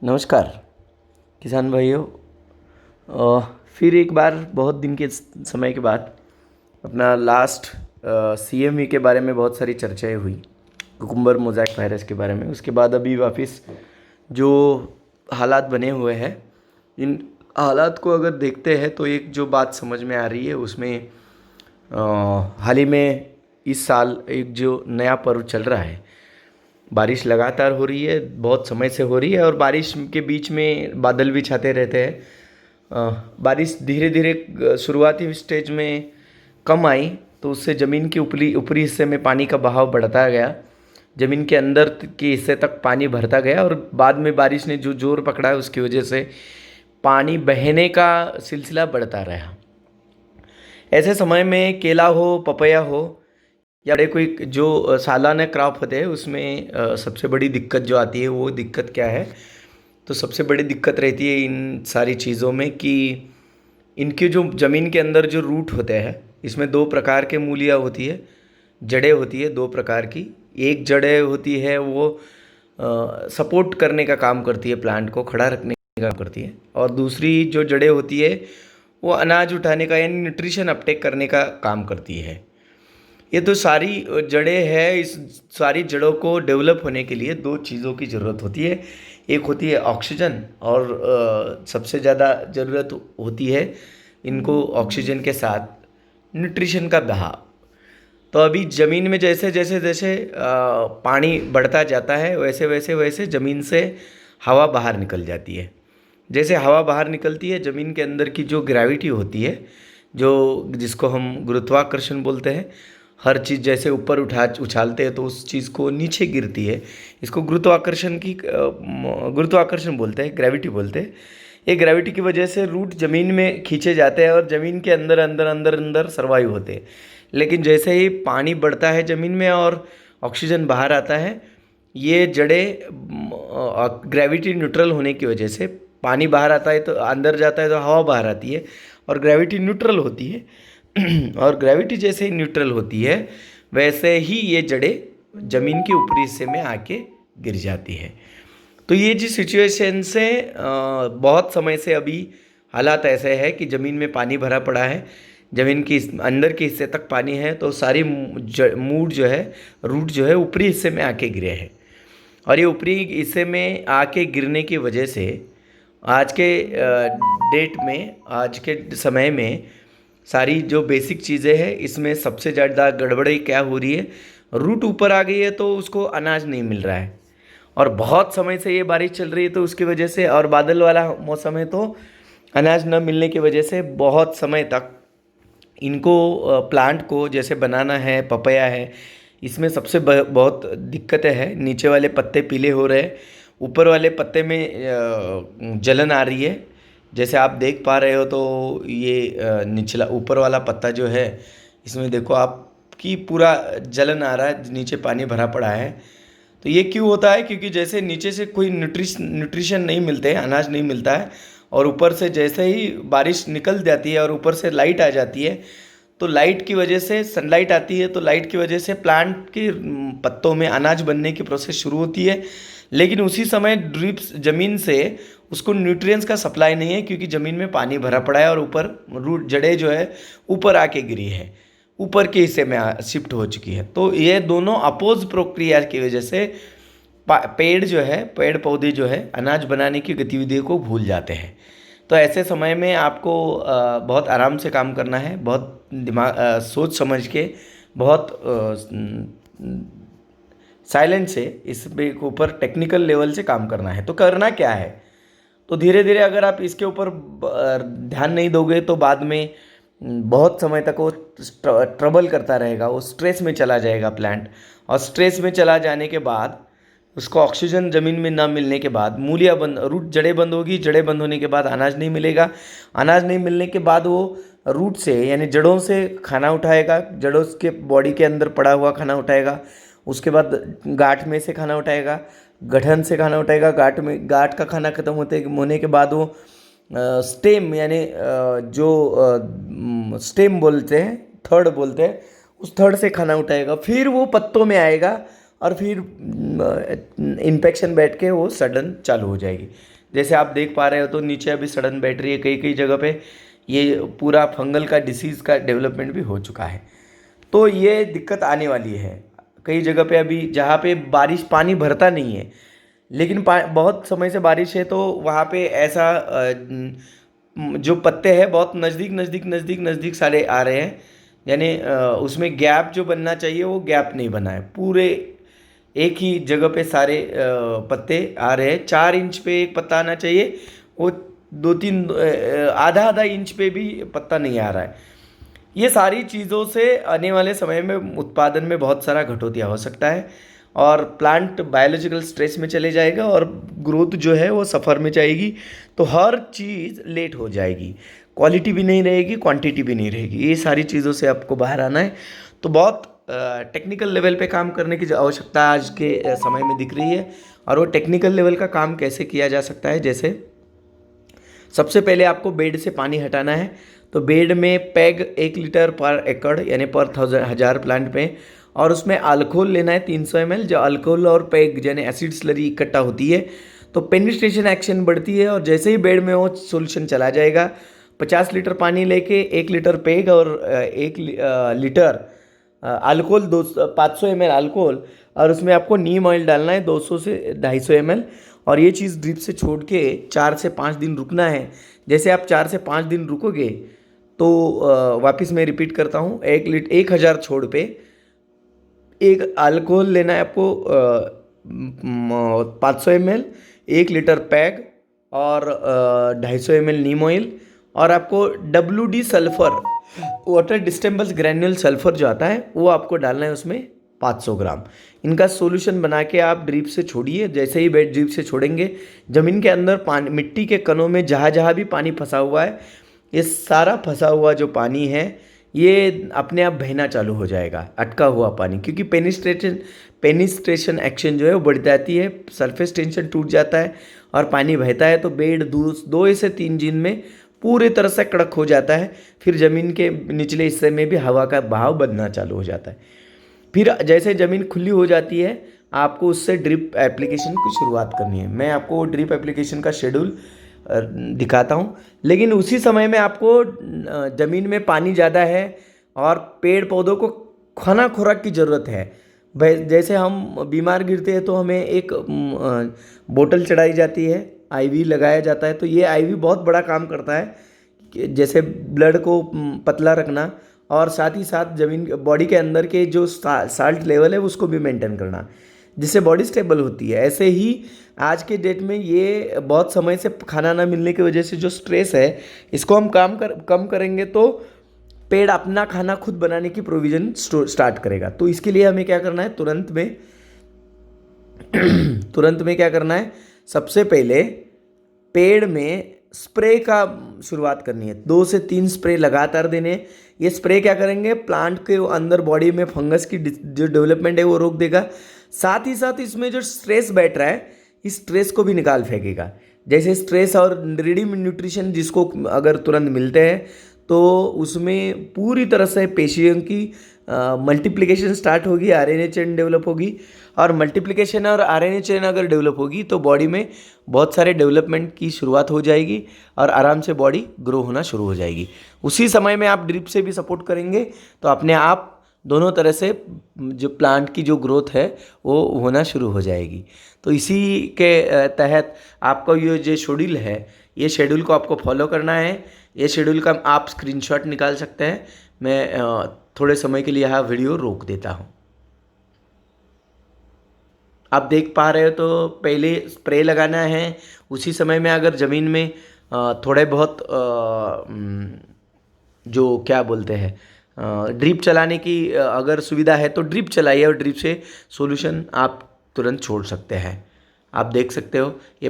नमस्कार किसान भाइयों। फिर एक बार बहुत दिन के समय के बाद अपना लास्ट सीएमवी के बारे में बहुत सारी चर्चाएं हुई, कुकुम्बर मोज़ैक वायरस के बारे में। उसके बाद अभी वापस जो हालात बने हुए हैं, इन हालात को अगर देखते हैं तो एक जो बात समझ में आ रही है उसमें हाल ही में इस साल एक जो नया पर्व चल रहा है, बारिश लगातार हो रही है, बहुत समय से हो रही है और बारिश के बीच में बादल भी छाते रहते हैं। बारिश धीरे धीरे शुरुआती स्टेज में कम आई तो उससे ज़मीन के ऊपरी ऊपरी हिस्से में पानी का बहाव बढ़ता गया, ज़मीन के अंदर के हिस्से तक पानी भरता गया और बाद में बारिश ने जो जोर पकड़ा है उसकी वजह से पानी बहने का सिलसिला बढ़ता रहा। ऐसे समय में केला हो, पपैया हो या बड़े कोई जो सालाना क्रॉप होते हैं उसमें सबसे बड़ी दिक्कत जो आती है वो दिक्कत क्या है? तो सबसे बड़ी दिक्कत रहती है इन सारी चीज़ों में कि इनके जो ज़मीन के अंदर जो रूट होते हैं, इसमें दो प्रकार के मूलियाँ होती है, जड़ें होती है दो प्रकार की। एक जड़ें होती है वो सपोर्ट करने का काम करती है, प्लांट को खड़ा रखने का काम करती है, और दूसरी जो जड़ें होती है वो अनाज उठाने का यानी न्यूट्रिशन अपटेक करने का काम करती है। ये तो सारी जड़ें हैं। इस सारी जड़ों को डेवलप होने के लिए दो चीज़ों की ज़रूरत होती है। एक होती है ऑक्सीजन और सबसे ज़्यादा ज़रूरत होती है इनको ऑक्सीजन के साथ न्यूट्रिशन का बहाव। तो अभी ज़मीन में जैसे जैसे जैसे पानी बढ़ता जाता है वैसे वैसे वैसे ज़मीन से हवा बाहर निकल जाती है। जैसे हवा बाहर निकलती है, ज़मीन के अंदर की जो ग्रेविटी होती है, जो जिसको हम गुरुत्वाकर्षण बोलते हैं, हर चीज़ जैसे ऊपर उछालते हैं तो उस चीज़ को नीचे गिरती है। इसको गुरुत्वाकर्षण बोलते हैं, ग्रेविटी बोलते हैं। ये ग्रेविटी की वजह से रूट ज़मीन में खींचे जाते हैं और ज़मीन के अंदर अंदर अंदर अंदर सर्वाइव होते हैं। लेकिन जैसे ही पानी बढ़ता है ज़मीन में और ऑक्सीजन बाहर आता है, ये जड़ें ग्रेविटी न्यूट्रल होने की वजह से, पानी बाहर आता है तो अंदर जाता है तो हवा बाहर आती है और ग्रेविटी न्यूट्रल होती है और ग्रेविटी जैसे ही न्यूट्रल होती है वैसे ही ये जड़ें ज़मीन के ऊपरी हिस्से में आके गिर जाती है। तो ये जी सिचुएशन से बहुत समय से अभी हालात ऐसे है कि ज़मीन में पानी भरा पड़ा है, ज़मीन की अंदर के हिस्से तक पानी है, तो सारी मूड जो है, रूट जो है ऊपरी हिस्से में आके गिरे हैं। और ये ऊपरी हिस्से में आके गिरने की वजह से आज के डेट में, आज के समय में सारी जो बेसिक चीज़ें हैं इसमें सबसे ज़्यादा गड़बड़ी क्या हो रही है, रूट ऊपर आ गई है तो उसको अनाज नहीं मिल रहा है। और बहुत समय से ये बारिश चल रही है तो उसकी वजह से, और बादल वाला मौसम है तो अनाज न मिलने की वजह से बहुत समय तक इनको प्लांट को जैसे बनाना है, पपैया है, इसमें सबसे बहुत दिक्कतें हैं। नीचे वाले पत्ते पीले हो रहे हैं, ऊपर वाले पत्ते में जलन आ रही है। जैसे आप देख पा रहे हो तो ये निचला ऊपर वाला पत्ता जो है इसमें देखो आप कि पूरा जलन आ रहा है, नीचे पानी भरा पड़ा है। तो ये क्यों होता है? क्योंकि जैसे नीचे से कोई न्यूट्रिशन नहीं मिलते हैं, अनाज नहीं मिलता है, और ऊपर से जैसे ही बारिश निकल जाती है और ऊपर से लाइट आ जाती है तो लाइट की वजह से, सनलाइट आती है तो लाइट की वजह से प्लांट के पत्तों में अनाज बनने की प्रोसेस शुरू होती है। लेकिन उसी समय ड्रिप्स ज़मीन से उसको न्यूट्रिएंट्स का सप्लाई नहीं है क्योंकि ज़मीन में पानी भरा पड़ा है और ऊपर रूट जड़ें जो है ऊपर आके गिरी है, ऊपर के हिस्से में शिफ्ट हो चुकी है। तो ये दोनों अपोज प्रक्रिया की वजह से पेड़ जो है, पेड़ पौधे जो है अनाज बनाने की गतिविधियों को भूल जाते हैं। तो ऐसे समय में आपको बहुत आराम से काम करना है, बहुत दिमाग सोच समझ के, बहुत साइलेंट से इस पे ऊपर टेक्निकल लेवल से काम करना है। तो करना क्या है? तो धीरे धीरे अगर आप इसके ऊपर ध्यान नहीं दोगे तो बाद में बहुत समय तक वो ट्रबल करता रहेगा, वो स्ट्रेस में चला जाएगा प्लांट, और स्ट्रेस में चला जाने के बाद उसको ऑक्सीजन ज़मीन में ना मिलने के बाद मूलियाँ बंद, रूट जड़ें बंद होगी, जड़ें बंद होने के बाद अनाज नहीं मिलेगा, अनाज नहीं मिलने के बाद वो रूट से यानी जड़ों से खाना उठाएगा, जड़ों के बॉडी के अंदर पड़ा हुआ खाना उठाएगा, उसके बाद गांठ में से खाना उठाएगा, गठन से खाना उठाएगा, गांठ का खाना खत्म होने के बाद वो स्टेम यानी जो स्टेम बोलते हैं, थर्ड बोलते हैं, उस थर्ड से खाना उठाएगा, फिर वो पत्तों में आएगा और फिर इन्फेक्शन बैठ के वो सडन चालू हो जाएगी। जैसे आप देख पा रहे हो तो नीचे अभी सडन बैठ रही है, कई कई जगह पे ये पूरा फंगल का डिसीज़ का डेवलपमेंट भी हो चुका है। तो ये दिक्कत आने वाली है कई जगह पे। अभी जहाँ पे बारिश पानी भरता नहीं है लेकिन बहुत समय से बारिश है, तो वहाँ पे ऐसा जो पत्ते हैं बहुत नज़दीक नज़दीक नज़दीक नज़दीक सारे आ रहे हैं, यानी उसमें गैप जो बनना चाहिए वो गैप नहीं बना है। पूरे एक ही जगह पे सारे पत्ते आ रहे हैं। 4 इंच पे एक पत्ता आना चाहिए, वो 2-3 आधा आधा इंच पे भी पत्ता नहीं आ रहा है। ये सारी चीज़ों से आने वाले समय में उत्पादन में बहुत सारा घटोतिया हो सकता है और प्लांट बायोलॉजिकल स्ट्रेस में चले जाएगा और ग्रोथ जो है वो सफ़र में जाएगी। तो हर चीज़ लेट हो जाएगी, क्वालिटी भी नहीं रहेगी, क्वांटिटी भी नहीं रहेगी। ये सारी चीज़ों से आपको बाहर आना है तो बहुत टेक्निकल लेवल पे काम करने की आवश्यकता आज के समय में दिख रही है। और वो टेक्निकल लेवल का काम कैसे किया जा सकता है, जैसे सबसे पहले आपको बेड से पानी हटाना है। तो बेड में पैग 1 लीटर पर एकड़ यानी पर 1000 प्लांट पे, और उसमें अल्कोहल लेना है 300 ml। जो अल्कोहल और पैग यानी एसिड स्लरी इकट्ठा होती है तो पेनिट्रेशन एक्शन बढ़ती है, और जैसे ही बेड में वो सॉल्यूशन चला जाएगा 50 लीटर पानी लेके 1 लीटर पैग और 1 लीटर अल्कोहल 500 ml अल्कोहल, और उसमें आपको नीम ऑयल डालना है 200 से 250 ml। और ये चीज़ ड्रिप से छोड़ के 4 से 5 दिन रुकना है। जैसे आप 4 से 5 दिन रुकोगे तो वापस मैं रिपीट करता हूँ, 1000 छोड़ पे एक अल्कोहल लेना है आपको 500 ml, 1 लीटर पैग और 250 ml नीम ऑयल, और आपको WD सल्फर वाटर डिस्टेंबल्स ग्रैन्यूल सल्फर जो आता है वो आपको डालना है उसमें 500 ग्राम। इनका सॉल्यूशन बना के आप ड्रिप से छोड़िए। जैसे ही बेड ड्रिप से छोड़ेंगे ज़मीन के अंदर पानी, मिट्टी के कणों में जहाँ जहाँ भी पानी फंसा हुआ है, ये सारा फंसा हुआ जो पानी है ये अपने आप बहना चालू हो जाएगा, अटका हुआ पानी। क्योंकि पेनिस्ट्रेशन एक्शन जो है वो बढ़ जाती है, सरफेस टेंशन टूट जाता है और पानी बहता है। तो बेड 2 से 3 दिन में पूरी तरह से कड़क हो जाता है। फिर ज़मीन के निचले हिस्से में भी हवा का बहाव बनना चालू हो जाता है। फिर जैसे ज़मीन खुली हो जाती है आपको उससे ड्रिप एप्लीकेशन की शुरुआत करनी है। मैं आपको ड्रिप एप्लीकेशन का शेड्यूल दिखाता हूँ, लेकिन उसी समय में आपको ज़मीन में पानी ज़्यादा है और पेड़ पौधों को खाना खुराक की ज़रूरत है। जैसे हम बीमार गिरते हैं तो हमें एक बोतल चढ़ाई जाती है, IV लगाया जाता है। तो ये IV बहुत बड़ा काम करता है, जैसे ब्लड को पतला रखना और साथ ही साथ ज़मीन बॉडी के अंदर के जो साल्ट लेवल है उसको भी मेंटेन करना, जिससे बॉडी स्टेबल होती है। ऐसे ही आज के डेट में ये बहुत समय से खाना ना मिलने की वजह से जो स्ट्रेस है इसको हम कम करेंगे तो पेड़ अपना खाना खुद बनाने की प्रोविज़न स्टार्ट करेगा। तो इसके लिए हमें क्या करना है, तुरंत में क्या करना है, सबसे पहले पेड़ में स्प्रे का शुरुआत करनी है। 2 से 3 स्प्रे लगातार देने। ये स्प्रे क्या करेंगे, प्लांट के अंदर बॉडी में फंगस की जो डेवलपमेंट है वो रोक देगा। साथ ही साथ इसमें जो स्ट्रेस बैठ रहा है इस स्ट्रेस को भी निकाल फेंकेगा। जैसे स्ट्रेस और रिडीम न्यूट्रिशन जिसको अगर तुरंत मिलते हैं तो उसमें पूरी तरह से पेशियों की मल्टीप्लिकेशन स्टार्ट होगी, RNA चेन डेवलप होगी। और मल्टीप्लिकेशन और RNA चेन अगर डेवलप होगी तो बॉडी में बहुत सारे डेवलपमेंट की शुरुआत हो जाएगी और आराम से बॉडी ग्रो होना शुरू हो जाएगी। उसी समय में आप ड्रिप से भी सपोर्ट करेंगे तो अपने आप दोनों तरह से जो प्लांट की जो ग्रोथ है वो होना शुरू हो जाएगी। तो इसी के तहत आपका ये जो शेड्यूल है, ये शेड्यूल को आपको फॉलो करना है। ये शेड्यूल का आप स्क्रीनशॉट निकाल सकते हैं। मैं थोड़े समय के लिए यहाँ वीडियो रोक देता हूँ। आप देख पा रहे हो तो पहले स्प्रे लगाना है। उसी समय में अगर ज़मीन में थोड़े बहुत जो क्या बोलते हैं ड्रिप चलाने की अगर सुविधा है तो ड्रिप चलाइए और ड्रिप से सॉल्यूशन आप तुरंत छोड़ सकते हैं। आप देख सकते हो ये